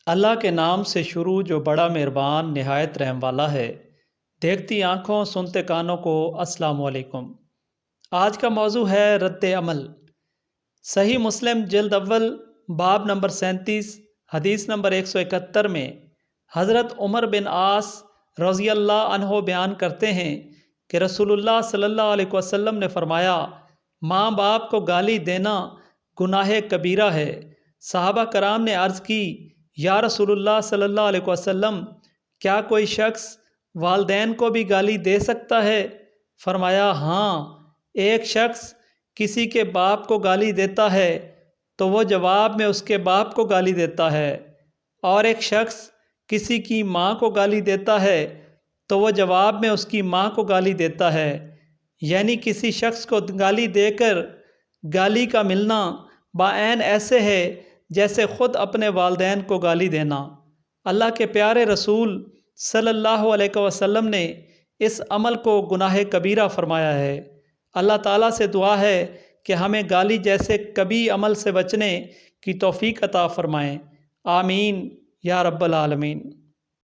اللہ کے نام سے شروع جو بڑا مہربان نہایت رحم والا ہے۔ دیکھتی آنکھوں سنتے کانوں کو السلام علیکم۔ آج کا موضوع ہے رد عمل۔ صحیح مسلم جلد اول باب نمبر 37 حدیث نمبر 171 میں حضرت عمر بن عاص رضی اللہ عنہ بیان کرتے ہیں کہ رسول اللہ صلی اللہ علیہ وسلم نے فرمایا، ماں باپ کو گالی دینا گناہ کبیرہ ہے۔ صحابہ کرام نے عرض کی، یا رسول اللہ صلی اللہ علیہ وسلم، کیا کوئی شخص والدین کو بھی گالی دے سکتا ہے؟ فرمایا، ہاں، ایک شخص کسی کے باپ کو گالی دیتا ہے تو وہ جواب میں اس کے باپ کو گالی دیتا ہے، اور ایک شخص کسی کی ماں کو گالی دیتا ہے تو وہ جواب میں اس کی ماں کو گالی دیتا ہے۔ یعنی کسی شخص کو گالی دے کر گالی کا ملنا بعین ایسے ہے جیسے خود اپنے والدین کو گالی دینا۔ اللہ کے پیارے رسول صلی اللہ علیہ وسلم نے اس عمل کو گناہ کبیرہ فرمایا ہے۔ اللہ تعالیٰ سے دعا ہے کہ ہمیں گالی جیسے کبھی عمل سے بچنے کی توفیق عطا فرمائیں۔ آمین یا رب العالمین۔